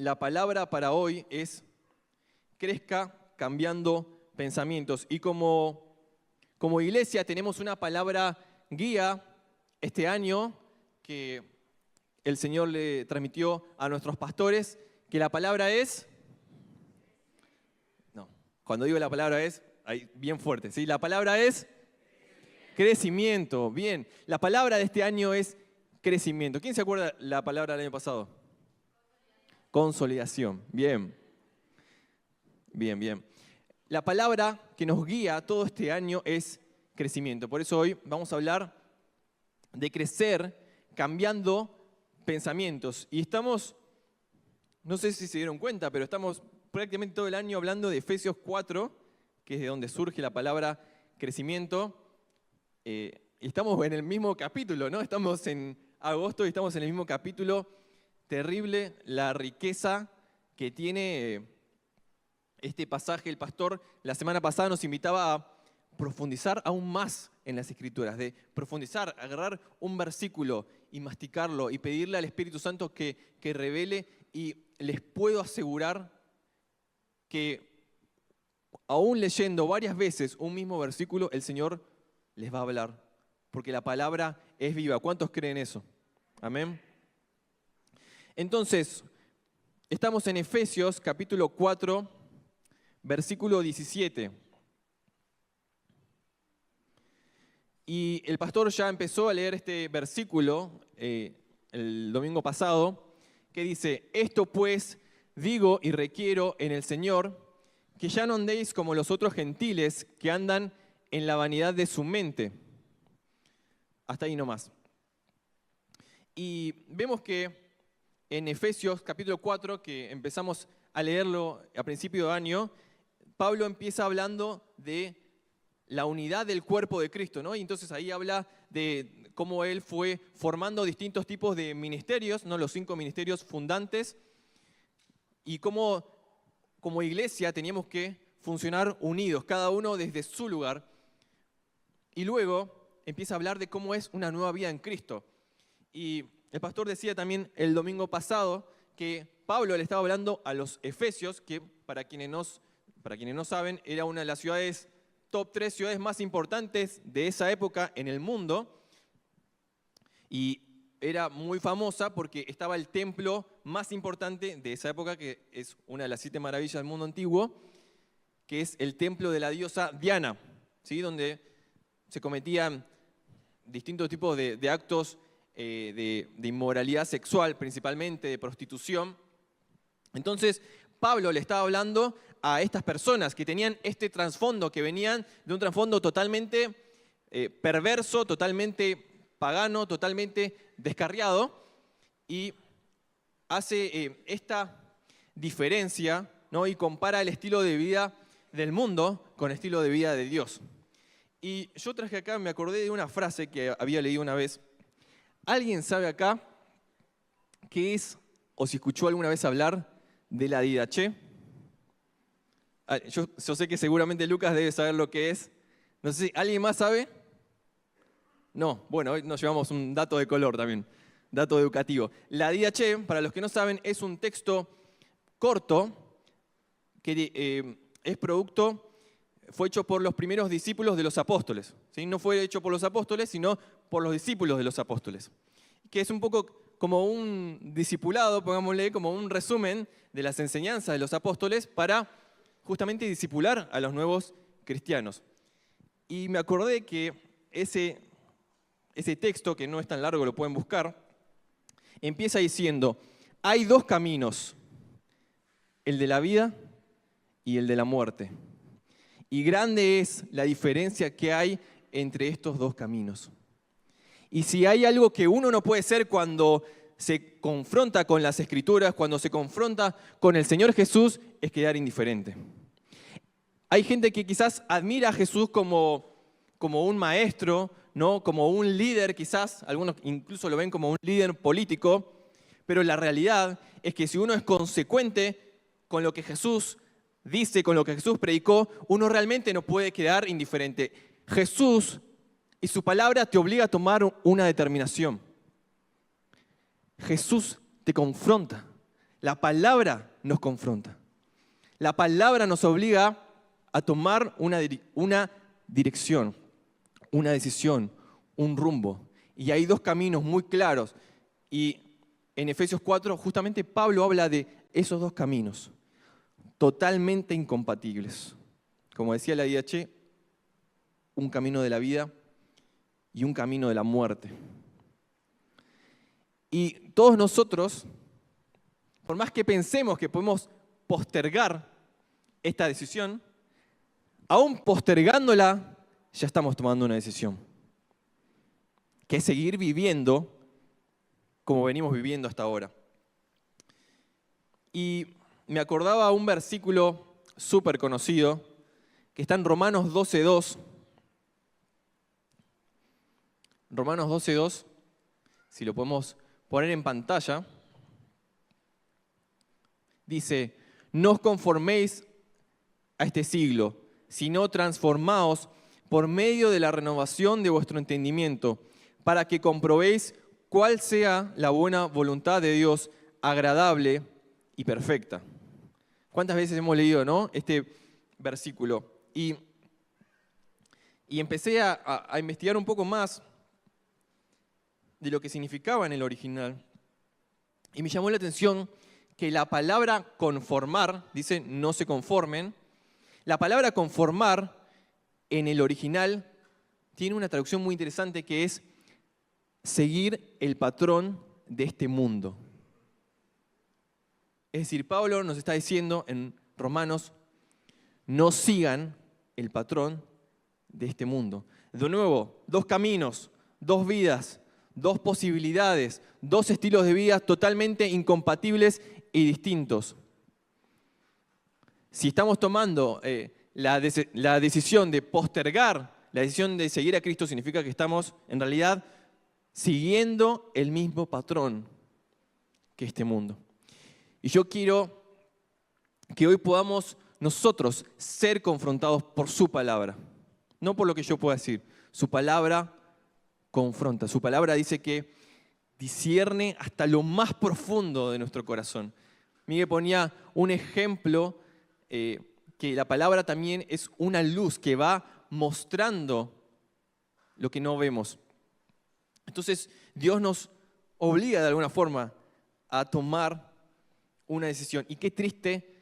la palabra para hoy es crezca cambiando pensamientos. Y como iglesia tenemos una palabra guía este año que el Señor le transmitió a nuestros pastores, que la palabra es... No, cuando digo la palabra es, ahí, bien fuerte, ¿sí? La palabra es crecimiento. Bien, la palabra de este año es crecimiento. ¿Quién se acuerda la palabra del año pasado? Consolidación. Bien. Bien. La palabra que nos guía todo este año es crecimiento. Por eso hoy vamos a hablar de crecer cambiando pensamientos. Y estamos, no sé si se dieron cuenta, pero estamos prácticamente todo el año hablando de Efesios 4, que es de donde surge la palabra crecimiento. Y estamos en el mismo capítulo, ¿no? Estamos en agosto y estamos en el mismo capítulo. Terrible la riqueza que tiene este pasaje. El pastor la semana pasada nos invitaba a profundizar aún más en las Escrituras, de profundizar, agarrar un versículo y masticarlo y pedirle al Espíritu Santo que revele, y les puedo asegurar que aún leyendo varias veces un mismo versículo, el Señor les va a hablar, porque la palabra es viva. ¿Cuántos creen eso? Amén. Entonces, estamos en Efesios capítulo 4, versículo 17. Y el pastor ya empezó a leer este versículo el domingo pasado, que dice: esto pues digo y requiero en el Señor, que ya no andéis como los otros gentiles que andan en la vanidad de su mente. Hasta ahí nomás. Y vemos que en Efesios capítulo 4, que empezamos a leerlo a principio de año, Pablo empieza hablando de la unidad del cuerpo de Cristo, ¿no? Y entonces ahí habla de cómo él fue formando distintos tipos de ministerios, ¿no? Los 5 ministerios fundantes, y cómo como iglesia teníamos que funcionar unidos, cada uno desde su lugar. Y luego empieza a hablar de cómo es una nueva vida en Cristo. Y el pastor decía también el domingo pasado que Pablo le estaba hablando a los efesios, que para quienes no saben, era una de las ciudades, top 3 ciudades más importantes de esa época en el mundo. Y era muy famosa porque estaba el templo más importante de esa época, que es una de las 7 maravillas del mundo antiguo, que es el templo de la diosa Diana, ¿sí? Donde se cometían distintos tipos de actos de inmoralidad sexual, principalmente de prostitución. Entonces, Pablo le estaba hablando a estas personas que tenían este trasfondo, que venían de un trasfondo totalmente perverso, totalmente pagano, totalmente descarriado, y hace esta diferencia, ¿no? Y compara el estilo de vida del mundo con el estilo de vida de Dios. Y yo traje acá, me acordé de una frase que había leído una vez. ¿Alguien sabe acá qué es, o si escuchó alguna vez hablar de la didaché? Yo sé que seguramente Lucas debe saber lo que es. No sé si alguien más sabe. No, bueno, hoy nos llevamos un dato de color también, dato educativo. La didaché, para los que no saben, es un texto corto que fue hecho por los primeros discípulos de los apóstoles, ¿sí? No fue hecho por los apóstoles, sino por los discípulos de los apóstoles, que es un poco como un discipulado, pongámosle, como un resumen de las enseñanzas de los apóstoles para justamente discipular a los nuevos cristianos. Y me acordé que ese texto, que no es tan largo, lo pueden buscar, empieza diciendo: hay 2 caminos, el de la vida y el de la muerte. Y grande es la diferencia que hay entre estos 2 caminos. Y si hay algo que uno no puede ser cuando se confronta con las Escrituras, cuando se confronta con el Señor Jesús, es quedar indiferente. Hay gente que quizás admira a Jesús como un maestro, ¿no? Como un líder, quizás, algunos incluso lo ven como un líder político, pero la realidad es que si uno es consecuente con lo que Jesús dice, con lo que Jesús predicó, uno realmente no puede quedar indiferente. Jesús y su palabra te obliga a tomar una determinación. Jesús te confronta. La palabra nos confronta. La palabra nos obliga a tomar una dirección, una decisión, un rumbo. Y hay dos caminos muy claros. Y en Efesios 4, justamente Pablo habla de esos dos caminos, totalmente incompatibles. Como decía la IH, un camino de la vida y un camino de la muerte. Y todos nosotros, por más que pensemos que podemos postergar esta decisión, aún postergándola, ya estamos tomando una decisión, que es seguir viviendo como venimos viviendo hasta ahora. Y me acordaba un versículo súper conocido, que está en Romanos 12:2. Romanos 12:2, si lo podemos poner en pantalla, dice: no os conforméis a este siglo, sino transformaos por medio de la renovación de vuestro entendimiento, para que comprobéis cuál sea la buena voluntad de Dios, agradable y perfecta. ¿Cuántas veces hemos leído, no, este versículo? Y empecé a investigar un poco más de lo que significaba en el original. Y me llamó la atención que la palabra conformar, dice no se conformen, la palabra conformar en el original tiene una traducción muy interesante que es seguir el patrón de este mundo. Es decir, Pablo nos está diciendo en Romanos, no sigan el patrón de este mundo. De nuevo, dos caminos, dos vidas, dos posibilidades, dos estilos de vida totalmente incompatibles y distintos. Si estamos tomando la decisión de postergar, la decisión de seguir a Cristo, significa que estamos en realidad siguiendo el mismo patrón que este mundo. Y yo quiero que hoy podamos nosotros ser confrontados por su palabra, no por lo que yo pueda decir. Su palabra confronta, su palabra dice que discierne hasta lo más profundo de nuestro corazón. Miguel ponía un ejemplo que la palabra también es una luz que va mostrando lo que no vemos. Entonces, Dios nos obliga de alguna forma a tomar una decisión. Y qué triste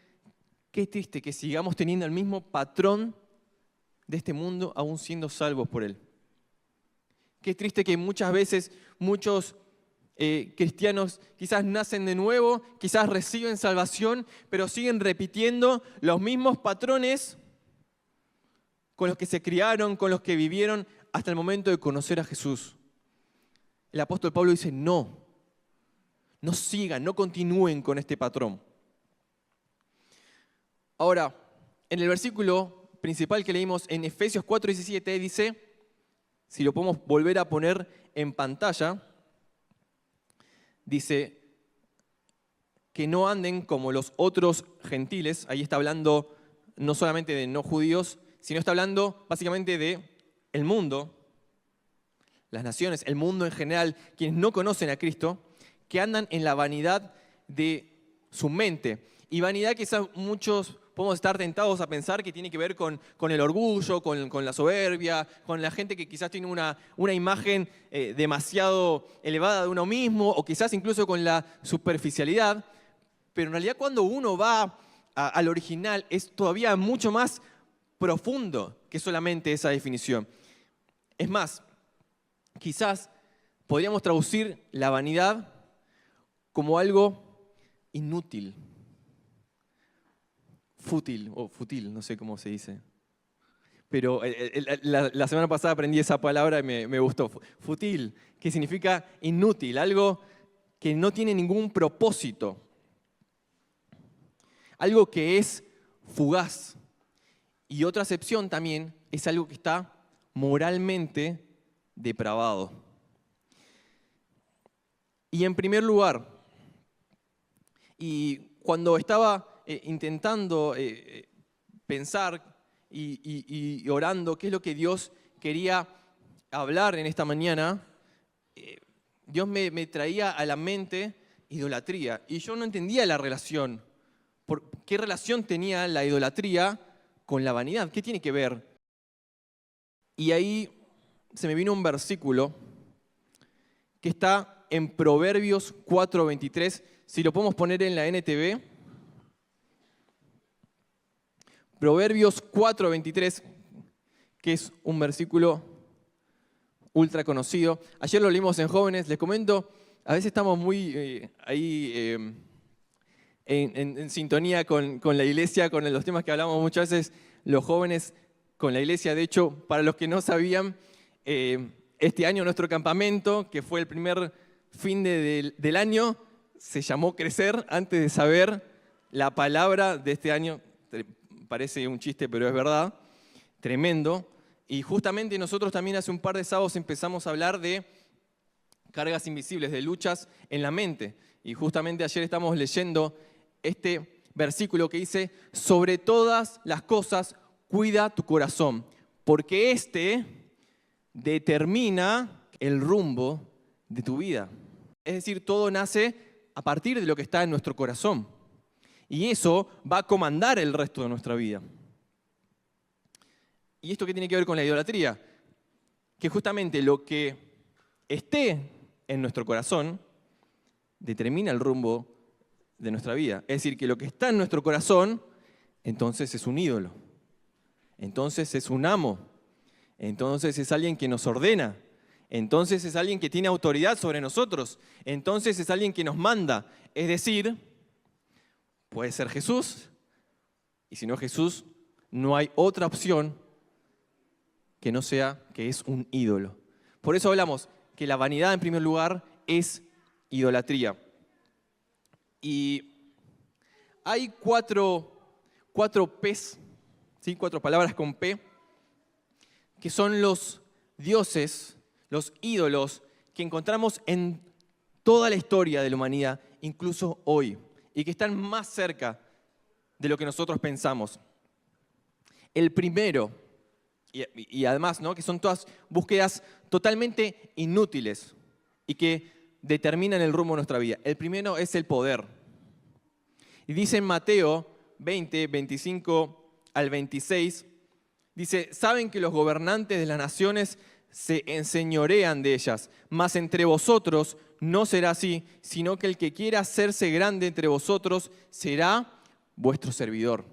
que sigamos teniendo el mismo patrón de este mundo aún siendo salvos por Él. Qué triste que muchas veces muchos cristianos quizás nacen de nuevo, quizás reciben salvación, pero siguen repitiendo los mismos patrones con los que se criaron, con los que vivieron hasta el momento de conocer a Jesús. El apóstol Pablo dice, no sigan, no continúen con este patrón. Ahora, en el versículo principal que leímos en Efesios 4:17 dice, si lo podemos volver a poner en pantalla, dice que no anden como los otros gentiles. Ahí está hablando no solamente de no judíos, sino está hablando básicamente de el mundo, las naciones, el mundo en general, quienes no conocen a Cristo, que andan en la vanidad de su mente. Y vanidad quizás muchos podemos estar tentados a pensar que tiene que ver con el orgullo, con la soberbia, con la gente que quizás tiene una imagen demasiado elevada de uno mismo, o quizás incluso con la superficialidad. Pero en realidad cuando uno va al original es todavía mucho más profundo que solamente esa definición. Es más, quizás podríamos traducir la vanidad como algo inútil, fútil, no sé cómo se dice. Pero la semana pasada aprendí esa palabra y me gustó. Fútil, que significa inútil, algo que no tiene ningún propósito. Algo que es fugaz. Y otra acepción también es algo que está moralmente depravado. Y en primer lugar, y cuando estaba intentando pensar y orando qué es lo que Dios quería hablar en esta mañana, Dios me traía a la mente idolatría. Y yo no entendía la relación. ¿Qué relación tenía la idolatría con la vanidad? ¿Qué tiene que ver? Y ahí se me vino un versículo que está en Proverbios 4:23. Si lo podemos poner en la NTV. Proverbios 4:23, que es un versículo ultra conocido. Ayer lo leímos en Jóvenes, les comento, a veces estamos muy en sintonía con la iglesia, con los temas que hablamos muchas veces los jóvenes con la iglesia. De hecho, para los que no sabían, este año nuestro campamento, que fue el primer fin del año, se llamó Crecer, antes de saber la palabra de este año. Parece un chiste, pero es verdad, tremendo. Y justamente nosotros también hace un par de sábados empezamos a hablar de cargas invisibles, de luchas en la mente. Y justamente ayer estamos leyendo este versículo que dice: sobre todas las cosas cuida tu corazón, porque este determina el rumbo de tu vida. Es decir, todo nace a partir de lo que está en nuestro corazón. Y eso va a comandar el resto de nuestra vida. ¿Y esto qué tiene que ver con la idolatría? Que justamente lo que esté en nuestro corazón determina el rumbo de nuestra vida. Es decir, que lo que está en nuestro corazón, entonces es un ídolo. Entonces es un amo. Entonces es alguien que nos ordena. Entonces es alguien que tiene autoridad sobre nosotros. Entonces es alguien que nos manda. Es decir, puede ser Jesús, y si no Jesús, no hay otra opción que no sea que es un ídolo. Por eso hablamos que la vanidad, en primer lugar, es idolatría. Y hay cuatro P's, ¿sí? 4 palabras con P, que son los dioses, los ídolos que encontramos en toda la historia de la humanidad, incluso hoy, y que están más cerca de lo que nosotros pensamos. El primero, y además, ¿no?, que son todas búsquedas totalmente inútiles y que determinan el rumbo de nuestra vida. El primero es el poder. Y dice en Mateo 20, 25 al 26, dice: saben que los gobernantes de las naciones se enseñorean de ellas, mas entre vosotros no será así, sino que el que quiera hacerse grande entre vosotros será vuestro servidor.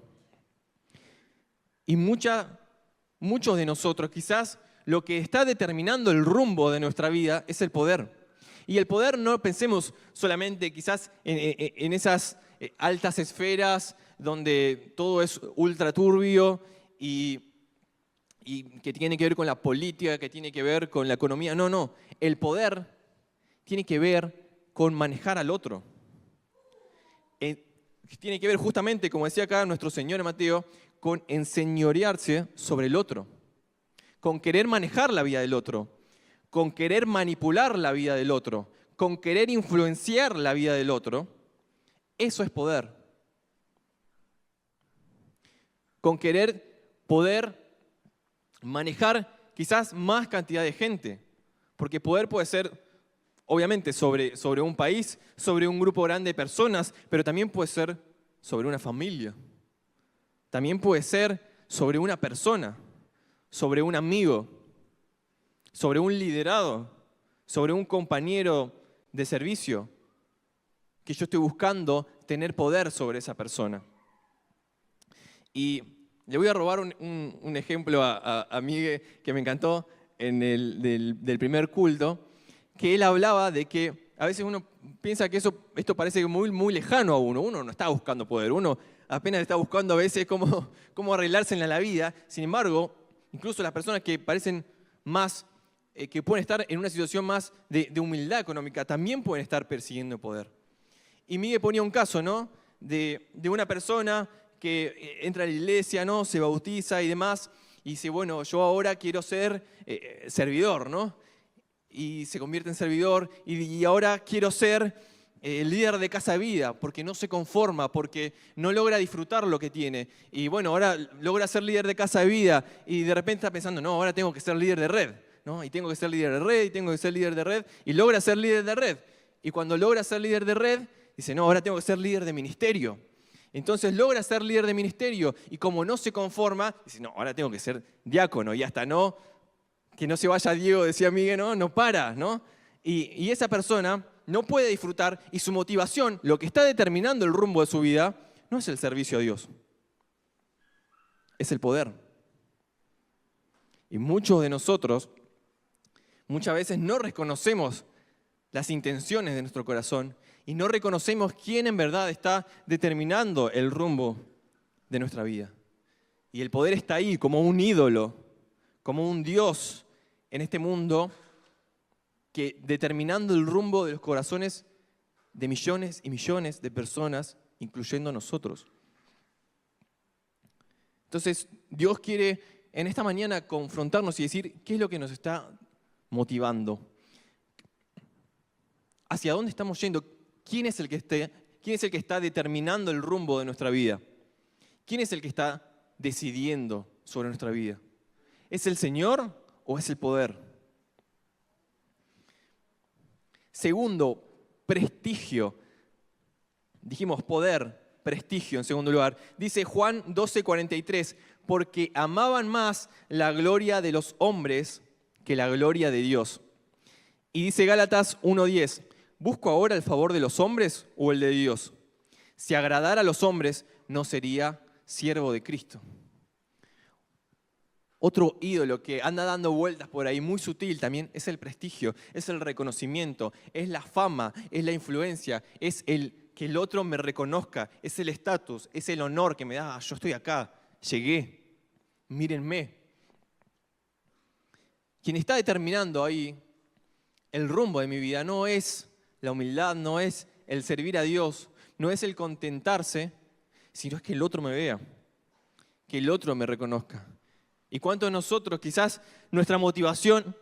Y muchos de nosotros, quizás lo que está determinando el rumbo de nuestra vida es el poder. Y el poder, no pensemos solamente quizás en esas altas esferas donde todo es ultra turbio y que tiene que ver con la política, que tiene que ver con la economía. No. El poder tiene que ver con manejar al otro. Tiene que ver justamente, como decía acá nuestro Señor en Mateo, con enseñorearse sobre el otro, con querer manejar la vida del otro, con querer manipular la vida del otro, con querer influenciar la vida del otro. Eso es poder. Con querer poder manejar quizás más cantidad de gente, porque poder puede ser, obviamente, sobre un país, sobre un grupo grande de personas, pero también puede ser sobre una familia. También puede ser sobre una persona, sobre un amigo, sobre un liderado, sobre un compañero de servicio, que yo estoy buscando tener poder sobre esa persona. Y le voy a robar un ejemplo a Miguel que me encantó del primer culto, que él hablaba de que a veces uno piensa que esto parece muy, muy lejano a uno. Uno no está buscando poder, uno apenas está buscando a veces cómo arreglarse en la vida. Sin embargo, incluso las personas que parecen más, que pueden estar en una situación más de humildad económica, también pueden estar persiguiendo poder. Y Miguel ponía un caso, ¿no?, de una persona que entra a la iglesia, ¿no?, se bautiza y demás, y dice: bueno, yo ahora quiero ser servidor, ¿no? Y se convierte en servidor, y ahora quiero ser líder de Casa de Vida, porque no se conforma, porque no logra disfrutar lo que tiene. Y bueno, ahora logra ser líder de Casa de Vida, y de repente está pensando: no, ahora tengo que ser líder de red, ¿no? Y tengo que ser líder de red, y tengo que ser líder de red, y logra ser líder de red. Y cuando logra ser líder de red, dice, no, ahora tengo que ser líder de ministerio. Entonces logra ser líder de ministerio y como no se conforma, dice, no, ahora tengo que ser diácono y hasta no, que no se vaya Diego, decía Miguel, no para, ¿no? Y esa persona no puede disfrutar y su motivación, lo que está determinando el rumbo de su vida, no es el servicio a Dios, es el poder. Y muchos de nosotros muchas veces no reconocemos las intenciones de nuestro corazón y no reconocemos quién en verdad está determinando el rumbo de nuestra vida. Y el poder está ahí como un ídolo, como un Dios en este mundo, que determinando el rumbo de los corazones de millones y millones de personas, incluyendo nosotros. Entonces, Dios quiere en esta mañana confrontarnos y decir qué es lo que nos está motivando. ¿Hacia dónde estamos yendo? ¿Quién es el que está determinando el rumbo de nuestra vida? ¿Quién es el que está decidiendo sobre nuestra vida? ¿Es el Señor o es el poder? Segundo, prestigio. Dijimos poder, prestigio en segundo lugar. Dice Juan 12:43, porque amaban más la gloria de los hombres que la gloria de Dios. Y dice Gálatas 1:10, ¿busco ahora el favor de los hombres o el de Dios? Si agradara a los hombres, no sería siervo de Cristo. Otro ídolo que anda dando vueltas por ahí, muy sutil también, es el prestigio, es el reconocimiento, es la fama, es la influencia, es el que el otro me reconozca, es el estatus, es el honor que me da, yo estoy acá, llegué, mírenme. Quien está determinando ahí el rumbo de mi vida no es la humildad, no es el servir a Dios, no es el contentarse, sino es que el otro me vea, que el otro me reconozca. ¿Y cuántos de nosotros quizás nuestra motivación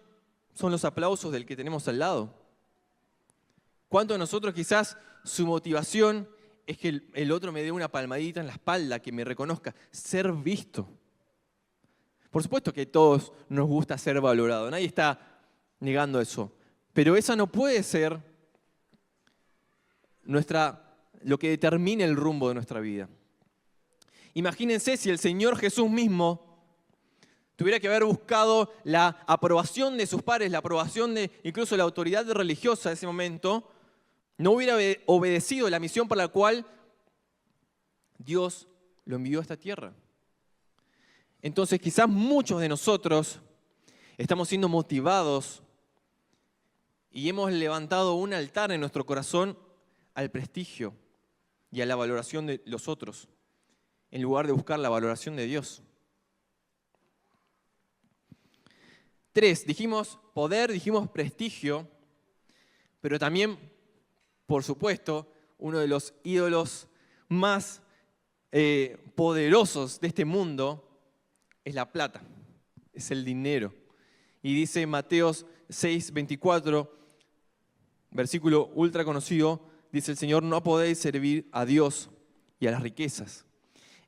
son los aplausos del que tenemos al lado? ¿Cuántos de nosotros quizás su motivación es que el otro me dé una palmadita en la espalda, que me reconozca, ser visto? Por supuesto que a todos nos gusta ser valorados, nadie está negando eso, pero esa no puede ser lo que determine el rumbo de nuestra vida. Imagínense si el Señor Jesús mismo tuviera que haber buscado la aprobación de sus pares, la aprobación de incluso la autoridad religiosa de ese momento, no hubiera obedecido la misión por la cual Dios lo envió a esta tierra. Entonces quizás muchos de nosotros estamos siendo motivados y hemos levantado un altar en nuestro corazón al prestigio y a la valoración de los otros, en lugar de buscar la valoración de Dios. 3, dijimos poder, dijimos prestigio, pero también, por supuesto, uno de los ídolos más poderosos de este mundo es la plata, es el dinero. Y dice Mateo 6:24, versículo ultra conocido, dice el Señor, no podéis servir a Dios y a las riquezas.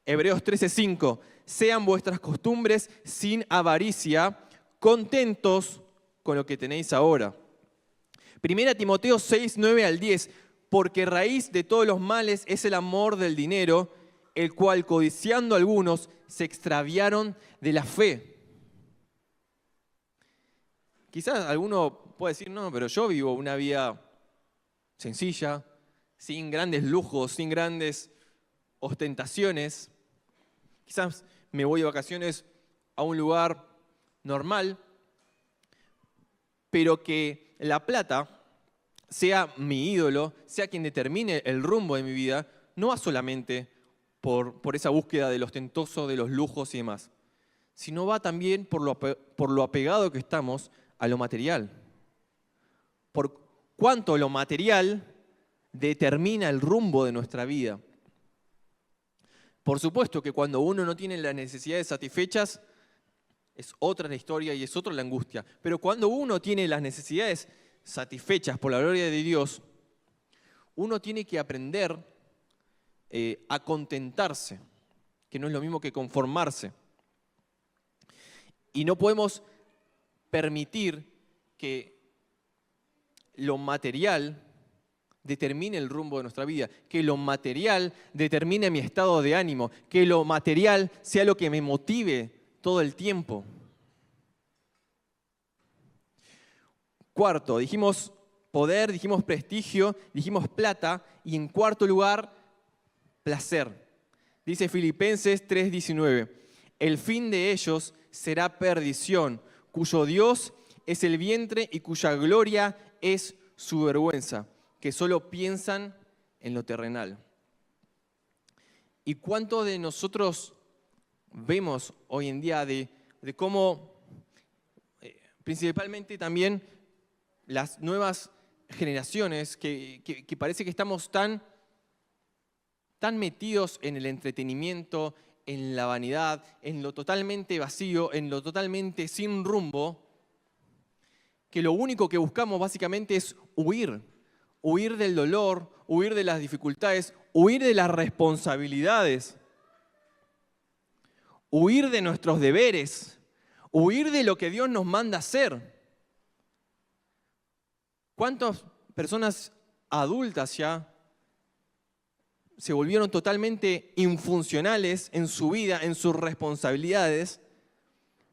Hebreos 13:5, sean vuestras costumbres sin avaricia, contentos con lo que tenéis ahora. 1 Timoteo 6:9 al 10, porque raíz de todos los males es el amor del dinero, el cual codiciando algunos se extraviaron de la fe. Quizás alguno puede decir, no, pero yo vivo una vida sencilla, sin grandes lujos, sin grandes ostentaciones. Quizás me voy de vacaciones a un lugar normal, pero que la plata sea mi ídolo, sea quien determine el rumbo de mi vida, no va solamente por esa búsqueda de lo ostentoso, de los lujos y demás, sino va también por lo apegado que estamos a lo material. Por cuánto lo material determina el rumbo de nuestra vida. Por supuesto que cuando uno no tiene las necesidades satisfechas, es otra la historia y es otra la angustia. Pero cuando uno tiene las necesidades satisfechas por la gloria de Dios, uno tiene que aprender a contentarse, que no es lo mismo que conformarse. Y no podemos permitir que lo material determine el rumbo de nuestra vida, que lo material determine mi estado de ánimo, que lo material sea lo que me motive todo el tiempo. Cuarto, dijimos poder, dijimos prestigio, dijimos plata y en cuarto lugar, placer. Dice Filipenses 3:19, el fin de ellos será perdición, cuyo Dios es el vientre y cuya gloria es su vergüenza, que solo piensan en lo terrenal. ¿Y cuánto de nosotros vemos hoy en día de cómo, principalmente también las nuevas generaciones, que parece que estamos tan metidos en el entretenimiento, en la vanidad, en lo totalmente vacío, en lo totalmente sin rumbo, que lo único que buscamos básicamente es huir del dolor, huir de las dificultades, huir de las responsabilidades, huir de nuestros deberes, huir de lo que Dios nos manda hacer. ¿Cuántas personas adultas ya se volvieron totalmente infuncionales en su vida, en sus responsabilidades?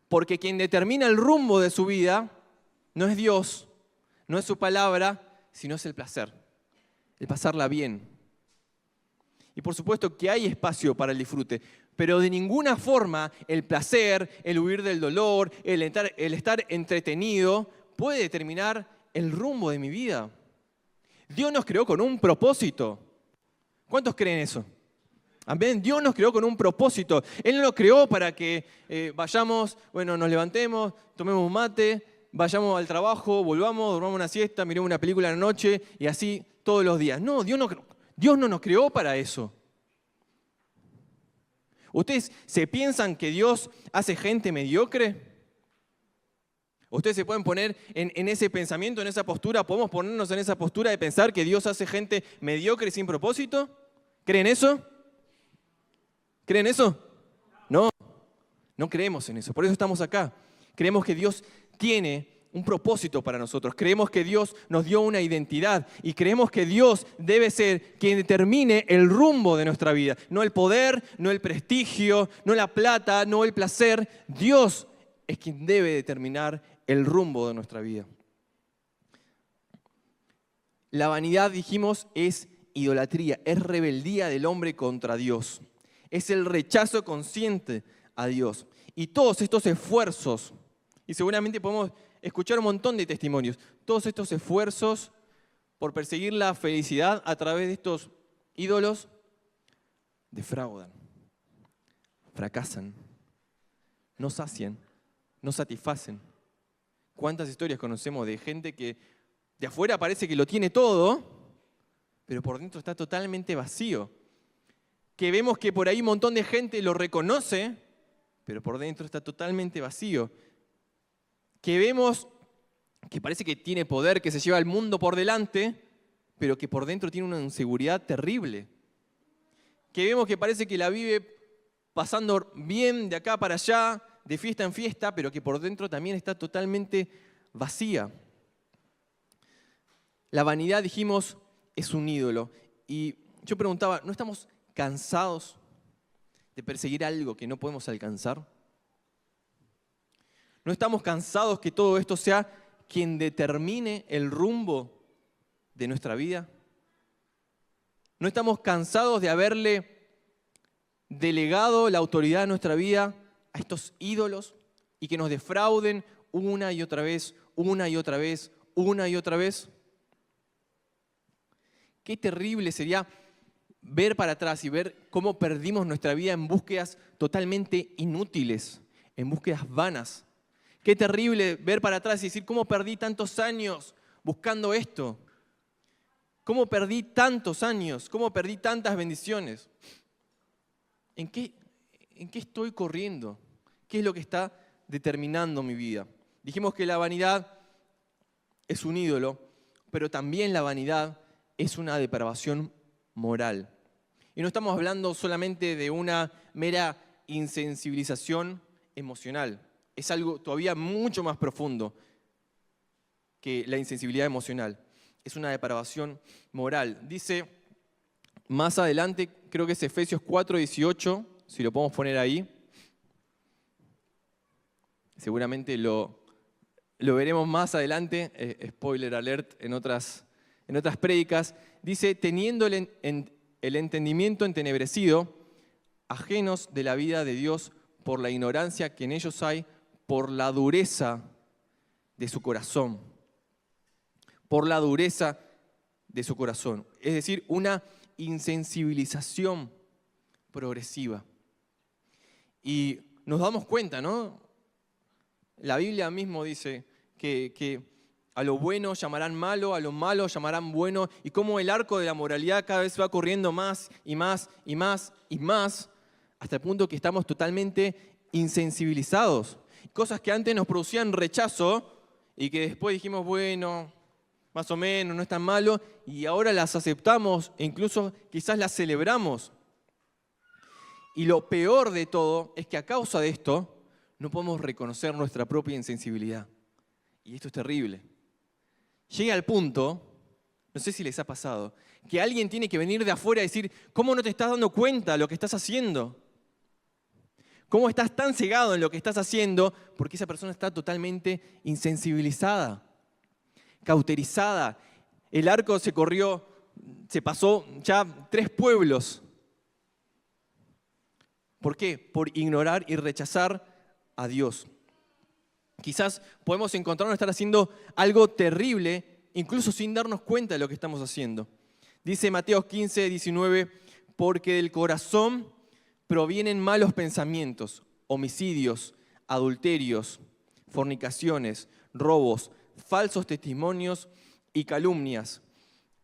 Porque quien determina el rumbo de su vida no es Dios, no es su palabra, sino es el placer, el pasarla bien. Y por supuesto que hay espacio para el disfrute, pero de ninguna forma el placer, el huir del dolor, el estar entretenido puede determinar el rumbo de mi vida. Dios nos creó con un propósito. ¿Cuántos creen eso? Amén. Dios nos creó con un propósito. Él no nos creó para que vayamos, nos levantemos, tomemos un mate, vayamos al trabajo, volvamos, dormamos una siesta, miremos una película en la noche y así todos los días. No, Dios no nos creó para eso. ¿Ustedes se piensan que Dios hace gente mediocre? Ustedes se pueden poner en ese pensamiento, en esa postura. ¿Podemos ponernos en esa postura de pensar que Dios hace gente mediocre sin propósito? ¿Creen eso? ¿Creen eso? No, no creemos en eso. Por eso estamos acá. Creemos que Dios tiene un propósito para nosotros. Creemos que Dios nos dio una identidad y creemos que Dios debe ser quien determine el rumbo de nuestra vida. No el poder, no el prestigio, no la plata, no el placer. Dios es quien debe determinar el rumbo de nuestra vida. La vanidad, dijimos, es idolatría, es rebeldía del hombre contra Dios. Es el rechazo consciente a Dios. Y todos estos esfuerzos, y seguramente podemos escuchar un montón de testimonios, todos estos esfuerzos por perseguir la felicidad a través de estos ídolos, defraudan, fracasan, no sacian, no satisfacen. ¿Cuántas historias conocemos de gente que de afuera parece que lo tiene todo, pero por dentro está totalmente vacío? Que vemos que por ahí un montón de gente lo reconoce, pero por dentro está totalmente vacío. Que vemos que parece que tiene poder, que se lleva el mundo por delante, pero que por dentro tiene una inseguridad terrible. Que vemos que parece que la vive pasando bien de acá para allá, de fiesta en fiesta, pero que por dentro también está totalmente vacía. La vanidad, dijimos, es un ídolo. Y yo preguntaba, ¿no estamos cansados de perseguir algo que no podemos alcanzar? ¿No estamos cansados que todo esto sea quien determine el rumbo de nuestra vida? ¿No estamos cansados de haberle delegado la autoridad de nuestra vida a estos ídolos y que nos defrauden una y otra vez, una y otra vez, una y otra vez? Qué terrible sería ver para atrás y ver cómo perdimos nuestra vida en búsquedas totalmente inútiles, en búsquedas vanas. Qué terrible ver para atrás y decir, ¿cómo perdí tantos años buscando esto? ¿Cómo perdí tantos años? ¿Cómo perdí tantas bendiciones? ¿En qué estoy corriendo? ¿Qué es lo que está determinando mi vida? Dijimos que la vanidad es un ídolo, pero también la vanidad es una depravación moral. Y no estamos hablando solamente de una mera insensibilización emocional. Es algo todavía mucho más profundo que la insensibilidad emocional. es una depravación moral. Dice más adelante, creo que es Efesios 4:18, si lo podemos poner ahí. Seguramente lo veremos más adelante, spoiler alert, en otras prédicas. Dice, teniendo el entendimiento entenebrecido, ajenos de la vida de Dios por la ignorancia que en ellos hay, por la dureza de su corazón. Por la dureza de su corazón. Es decir, una insensibilización progresiva. Y nos damos cuenta, ¿no? La Biblia mismo dice que a lo bueno llamarán malo, a lo malo llamarán bueno, y cómo el arco de la moralidad cada vez va corriendo más y más y más y más, hasta el punto que estamos totalmente insensibilizados. Cosas que antes nos producían rechazo y que después dijimos, bueno, más o menos, no es tan malo, y ahora las aceptamos e incluso quizás las celebramos. Y lo peor de todo es que a causa de esto no podemos reconocer nuestra propia insensibilidad. Y esto es terrible. Llega al punto, no sé si les ha pasado, que alguien tiene que venir de afuera y decir, ¿cómo no te estás dando cuenta de lo que estás haciendo? ¿Cómo estás tan cegado en lo que estás haciendo? Porque esa persona está totalmente insensibilizada, cauterizada. El arco se corrió, se pasó ya 3 pueblos. ¿Por qué? Por ignorar y rechazar a Dios. Quizás podemos encontrarnos estar haciendo algo terrible, incluso sin darnos cuenta de lo que estamos haciendo. Dice Mateo 15:19, porque del corazón provienen malos pensamientos, homicidios, adulterios, fornicaciones, robos, falsos testimonios y calumnias.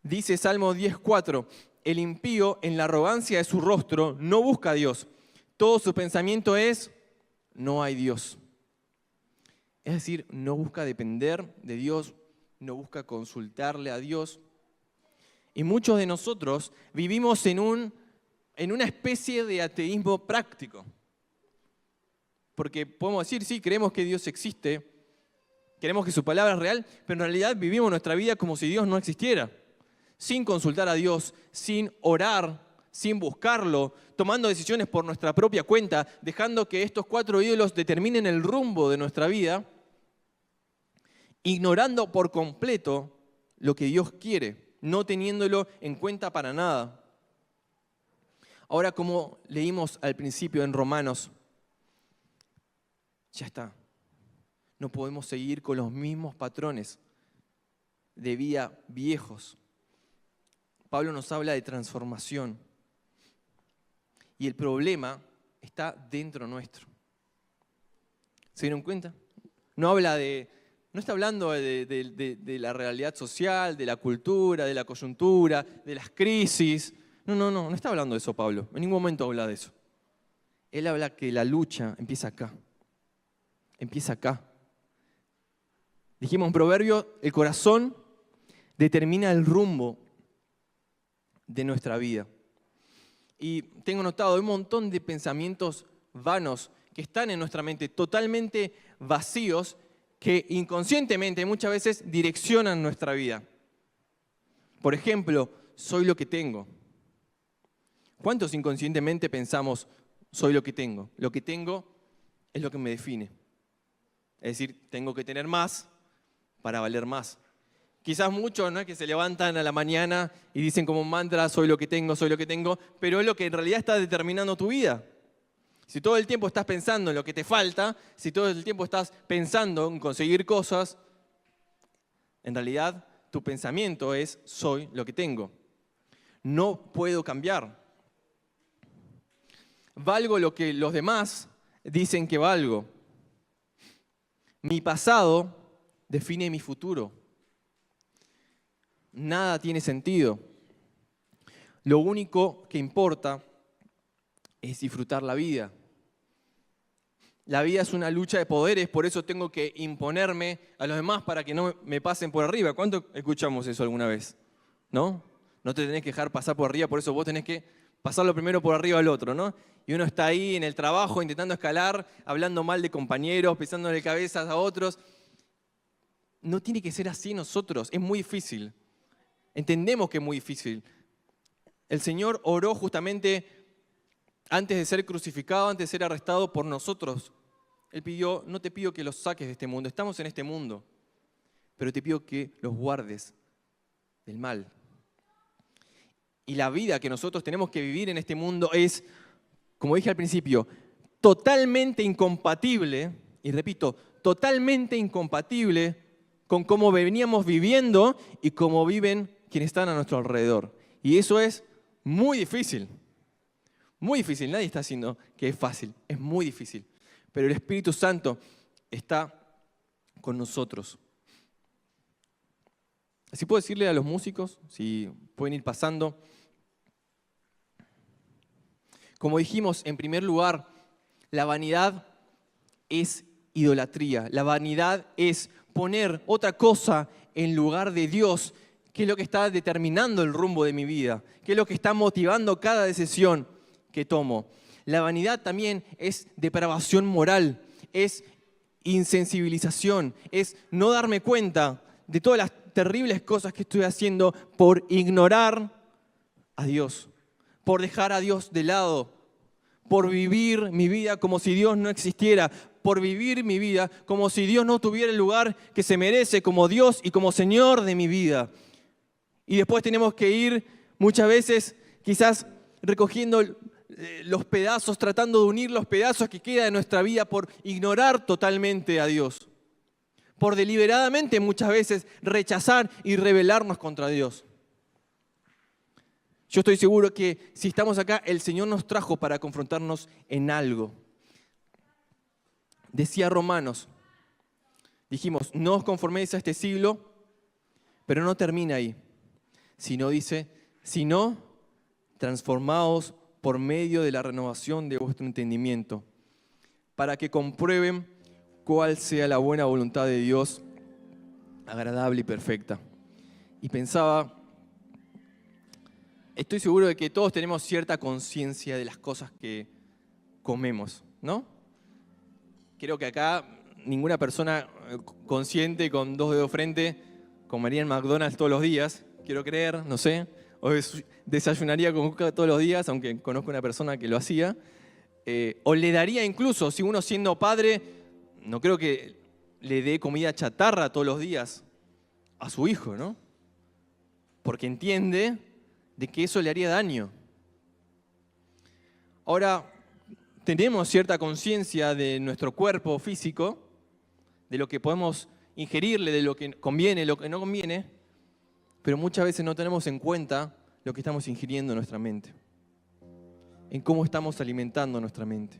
Dice Salmo 10:4, el impío en la arrogancia de su rostro no busca a Dios. Todo su pensamiento es, no hay Dios. Es decir, no busca depender de Dios, no busca consultarle a Dios. Y muchos de nosotros vivimos en una especie de ateísmo práctico. Porque podemos decir, sí, creemos que Dios existe, creemos que su palabra es real, pero en realidad vivimos nuestra vida como si Dios no existiera. Sin consultar a Dios, sin orar, sin buscarlo, tomando decisiones por nuestra propia cuenta, dejando que estos 4 ídolos determinen el rumbo de nuestra vida, ignorando por completo lo que Dios quiere, no teniéndolo en cuenta para nada. Ahora, como leímos al principio en Romanos, ya está. No podemos seguir con los mismos patrones de vida viejos. Pablo nos habla de transformación. Y el problema está dentro nuestro. ¿Se dieron cuenta? No está hablando de la realidad social, de la cultura, de la coyuntura, de las crisis. No está hablando de eso Pablo. En ningún momento habla de eso. Él habla que la lucha empieza acá. Empieza acá. Dijimos en Proverbio, el corazón determina el rumbo de nuestra vida. Y tengo notado un montón de pensamientos vanos que están en nuestra mente, totalmente vacíos, que inconscientemente muchas veces direccionan nuestra vida. Por ejemplo, soy lo que tengo. ¿Cuántos inconscientemente pensamos, soy lo que tengo? Lo que tengo es lo que me define. Es decir, tengo que tener más para valer más. Quizás muchos, ¿no?, que se levantan a la mañana y dicen como un mantra, soy lo que tengo, pero es lo que en realidad está determinando tu vida. Si todo el tiempo estás pensando en lo que te falta, si todo el tiempo estás pensando en conseguir cosas, en realidad tu pensamiento es, soy lo que tengo. No puedo cambiar. Valgo lo que los demás dicen que valgo. Mi pasado define mi futuro. Nada tiene sentido. Lo único que importa es disfrutar la vida. La vida es una lucha de poderes, por eso tengo que imponerme a los demás para que no me pasen por arriba. ¿Cuánto escuchamos eso alguna vez? ¿No? No te tenés que dejar pasar por arriba, por eso vos tenés que pasarlo primero por arriba al otro, ¿no? Y uno está ahí en el trabajo intentando escalar, hablando mal de compañeros, pisándole cabezas a otros. No tiene que ser así nosotros, es muy difícil. Entendemos que es muy difícil. El Señor oró justamente antes de ser crucificado, antes de ser arrestado por nosotros. Él pidió, no te pido que los saques de este mundo, estamos en este mundo, pero te pido que los guardes del mal. Y la vida que nosotros tenemos que vivir en este mundo es, como dije al principio, totalmente incompatible, y repito, totalmente incompatible con cómo veníamos viviendo y cómo viven quienes están a nuestro alrededor. Y eso es muy difícil. Muy difícil. Nadie está diciendo que es fácil. Es muy difícil. Pero el Espíritu Santo está con nosotros. Así puedo decirle a los músicos, si pueden ir pasando. Como dijimos, en primer lugar, la vanidad es idolatría. La vanidad es poner otra cosa en lugar de Dios, que es lo que está determinando el rumbo de mi vida, que es lo que está motivando cada decisión que tomo. La vanidad también es depravación moral, es insensibilización, es no darme cuenta de todas las terribles cosas que estoy haciendo por ignorar a Dios, por dejar a Dios de lado, por vivir mi vida como si Dios no existiera, por vivir mi vida como si Dios no tuviera el lugar que se merece como Dios y como Señor de mi vida. Y después tenemos que ir muchas veces quizás recogiendo los pedazos, tratando de unir los pedazos que quedan de nuestra vida por ignorar totalmente a Dios, por deliberadamente muchas veces rechazar y rebelarnos contra Dios. Yo estoy seguro que si estamos acá, el Señor nos trajo para confrontarnos en algo. Decía Romanos, dijimos, no os conforméis a este siglo, pero no termina ahí, sino dice, sino transformaos por medio de la renovación de vuestro entendimiento, para que comprueben cuál sea la buena voluntad de Dios, agradable y perfecta. Y pensaba, estoy seguro de que todos tenemos cierta conciencia de las cosas que comemos, ¿no? Creo que acá ninguna persona consciente con dos dedos frente comería en McDonald's todos los días, quiero creer, no sé, o desayunaría con Coca todos los días, aunque conozco una persona que lo hacía, o le daría incluso, si uno siendo padre, no creo que le dé comida chatarra todos los días a su hijo, ¿no? Porque entiende de que eso le haría daño. Ahora, tenemos cierta conciencia de nuestro cuerpo físico, de lo que podemos ingerirle, de lo que conviene, lo que no conviene, pero muchas veces no tenemos en cuenta lo que estamos ingiriendo en nuestra mente, en cómo estamos alimentando nuestra mente,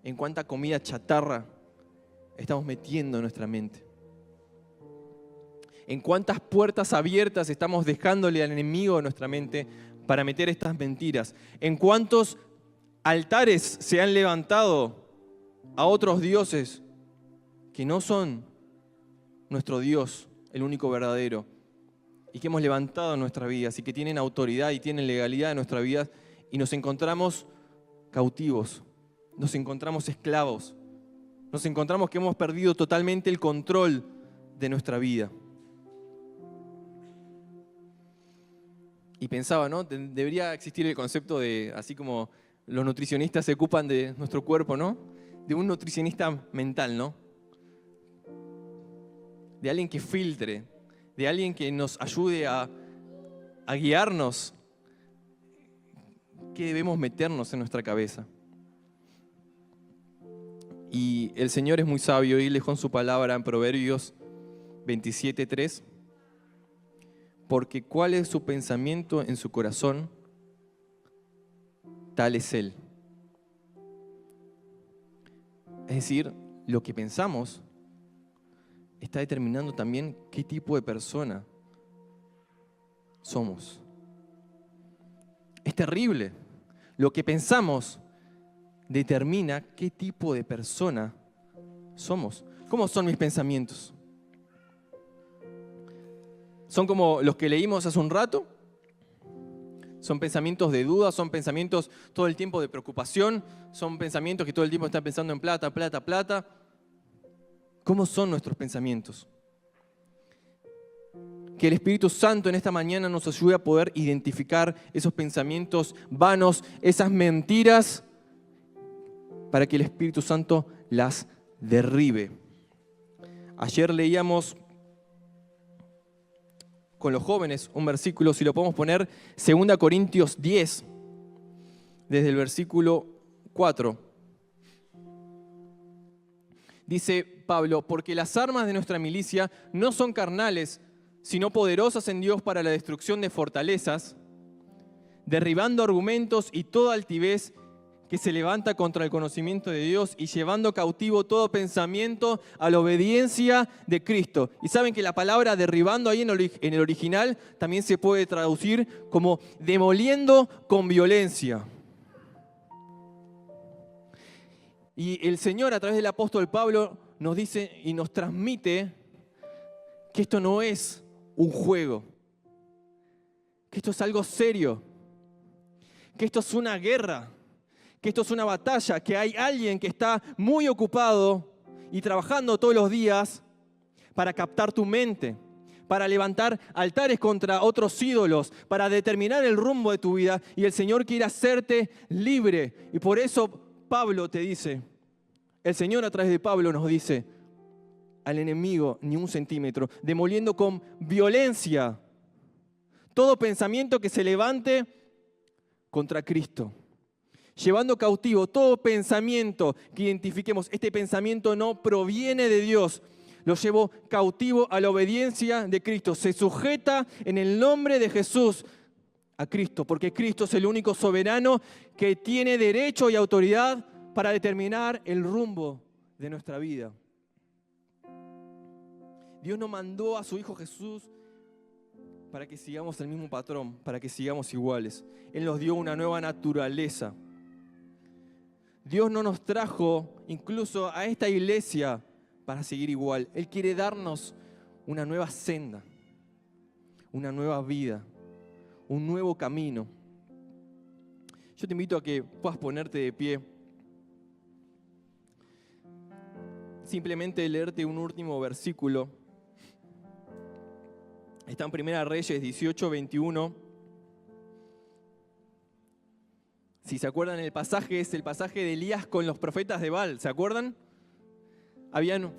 en cuánta comida chatarra estamos metiendo en nuestra mente, en cuántas puertas abiertas estamos dejándole al enemigo de nuestra mente para meter estas mentiras, en cuántos altares se han levantado a otros dioses que no son nuestro Dios, el único verdadero, y que hemos levantado en nuestras vidas y que tienen autoridad y tienen legalidad en nuestra vida, y nos encontramos cautivos, nos encontramos esclavos, nos encontramos que hemos perdido totalmente el control de nuestra vida. Y pensaba, ¿no? Debería existir el concepto de, así como los nutricionistas se ocupan de nuestro cuerpo, ¿no? De un nutricionista mental, ¿no? De alguien que filtre, de alguien que nos ayude a guiarnos qué debemos meternos en nuestra cabeza. Y el Señor es muy sabio y dejó en su palabra en Proverbios 27:3, porque cuál es su pensamiento en su corazón, tal es Él. Es decir, lo que pensamos está determinando también qué tipo de persona somos. Es terrible. Lo que pensamos determina qué tipo de persona somos. ¿Cómo son mis pensamientos? ¿Son como los que leímos hace un rato? ¿Son pensamientos de duda? ¿Son pensamientos todo el tiempo de preocupación? ¿Son pensamientos que todo el tiempo están pensando en plata, plata, plata? ¿Cómo son nuestros pensamientos? que el Espíritu Santo en esta mañana nos ayude a poder identificar esos pensamientos vanos, esas mentiras, para que el Espíritu Santo las derribe. Ayer leíamos con los jóvenes un versículo, si lo podemos poner, 2 Corintios 10, desde el versículo 4. Dice Pablo, porque las armas de nuestra milicia no son carnales, sino poderosas en Dios para la destrucción de fortalezas, derribando argumentos y toda altivez que se levanta contra el conocimiento de Dios y llevando cautivo todo pensamiento a la obediencia de Cristo. Y saben que la palabra derribando ahí en el original también se puede traducir como demoliendo con violencia. Y el Señor a través del apóstol Pablo nos dice y nos transmite que esto no es un juego, que esto es algo serio, que esto es una guerra, que esto es una batalla, que hay alguien que está muy ocupado y trabajando todos los días para captar tu mente, para levantar altares contra otros ídolos, para determinar el rumbo de tu vida, y el Señor quiere hacerte libre. Y por eso Pablo te dice, el Señor a través de Pablo nos dice, al enemigo ni un centímetro, demoliendo con violencia todo pensamiento que se levante contra Cristo. Llevando cautivo todo pensamiento que identifiquemos, este pensamiento no proviene de Dios, lo llevo cautivo a la obediencia de Cristo. Se sujeta en el nombre de Jesús a Cristo, porque Cristo es el único soberano que tiene derecho y autoridad para determinar el rumbo de nuestra vida. Dios no mandó a su Hijo Jesús para que sigamos el mismo patrón, para que sigamos iguales. Él nos dio una nueva naturaleza. Dios no nos trajo incluso a esta iglesia para seguir igual. Él quiere darnos una nueva senda, una nueva vida, un nuevo camino. Yo te invito a que puedas ponerte de pie. Simplemente leerte un último versículo. Está en 1 Reyes 18, 21. Si se acuerdan, el pasaje es el pasaje de Elías con los profetas de Baal. ¿Se acuerdan? Habían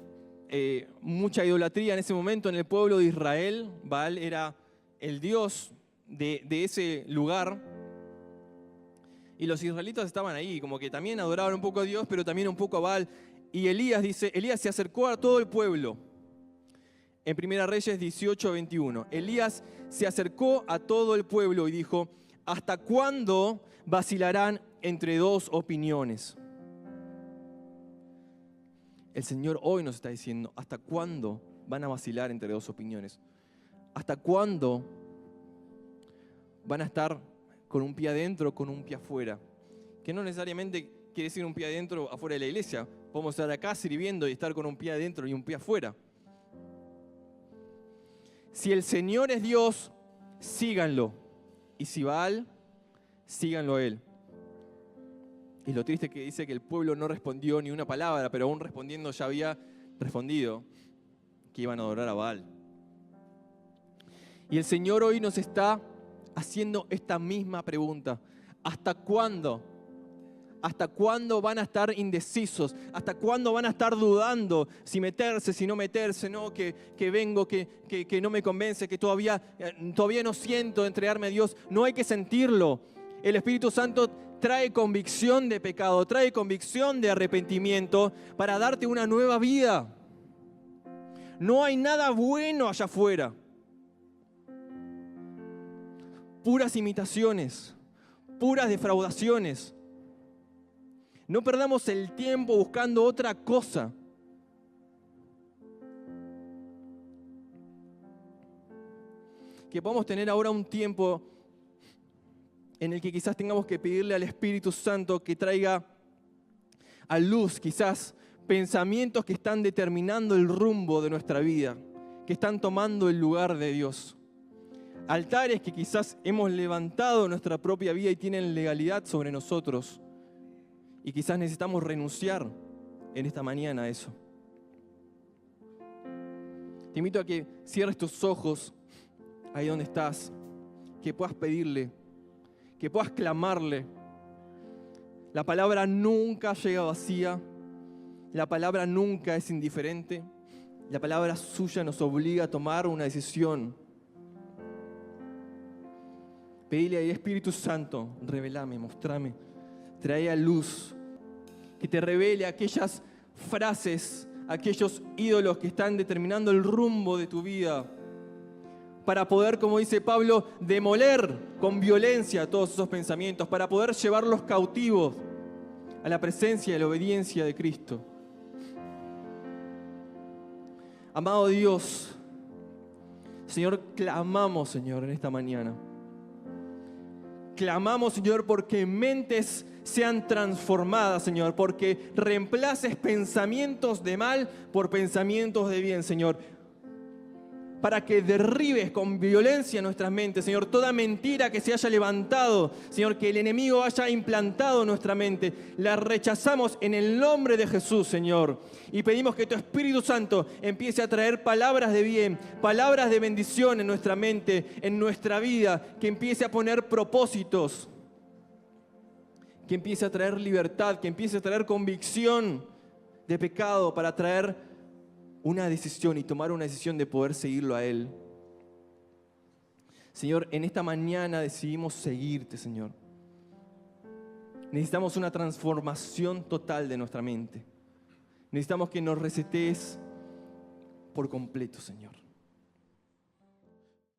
mucha idolatría en ese momento en el pueblo de Israel. Baal era el dios de ese lugar. Y los israelitas estaban ahí, como que también adoraban un poco a Dios, pero también un poco a Baal. Y Elías dice, Elías se acercó a todo el pueblo. En 1 Reyes 18, 21. Elías se acercó a todo el pueblo y dijo, ¿hasta cuándo vacilarán entre dos opiniones? El Señor hoy nos está diciendo, ¿hasta cuándo van a vacilar entre dos opiniones? ¿Hasta cuándo van a estar con un pie adentro o con un pie afuera? Que no necesariamente quiere decir un pie adentro afuera de la iglesia. Podemos estar acá sirviendo y estar con un pie adentro y un pie afuera. Si el Señor es Dios, síganlo. Y si Baal, síganlo a él. Y lo triste es que dice que el pueblo no respondió ni una palabra, pero aún respondiendo ya había respondido que iban a adorar a Baal. Y el Señor hoy nos está haciendo esta misma pregunta. ¿Hasta cuándo? ¿Hasta cuándo van a estar indecisos? ¿Hasta cuándo van a estar dudando si meterse, si no meterse? No, que vengo, que no me convence, que todavía no siento entregarme a Dios. No hay que sentirlo. El Espíritu Santo trae convicción de pecado, trae convicción de arrepentimiento para darte una nueva vida. No hay nada bueno allá afuera. Puras imitaciones, puras defraudaciones. No perdamos el tiempo buscando otra cosa. Que podamos tener ahora un tiempo en el que quizás tengamos que pedirle al Espíritu Santo que traiga a luz quizás pensamientos que están determinando el rumbo de nuestra vida, que están tomando el lugar de Dios. Altares que quizás hemos levantado en nuestra propia vida y tienen legalidad sobre nosotros. Y quizás necesitamos renunciar en esta mañana a eso. Te invito a que cierres tus ojos ahí donde estás, que puedas pedirle, que puedas clamarle. La palabra nunca llega vacía, la palabra nunca es indiferente, la palabra suya nos obliga a tomar una decisión. Pedile ahí, Espíritu Santo, revelame, mostrame, trae a luz, que te revele aquellas frases, aquellos ídolos que están determinando el rumbo de tu vida, para poder, como dice Pablo, demoler con violencia todos esos pensamientos, para poder llevarlos cautivos a la presencia y a la obediencia de Cristo. Amado Dios, Señor, clamamos, Señor, en esta mañana. Clamamos, Señor, porque mentes sean transformadas, Señor, porque reemplaces pensamientos de mal por pensamientos de bien, Señor. Para que derribes con violencia nuestras mentes, Señor, toda mentira que se haya levantado, Señor, que el enemigo haya implantado en nuestra mente, la rechazamos en el nombre de Jesús, Señor. Y pedimos que tu Espíritu Santo empiece a traer palabras de bien, palabras de bendición en nuestra mente, en nuestra vida, que empiece a poner propósitos, que empiece a traer libertad, que empiece a traer convicción de pecado para traer una decisión y tomar una decisión de poder seguirlo a Él. Señor, en esta mañana decidimos seguirte, Señor. Necesitamos una transformación total de nuestra mente. Necesitamos que nos resetees por completo, Señor.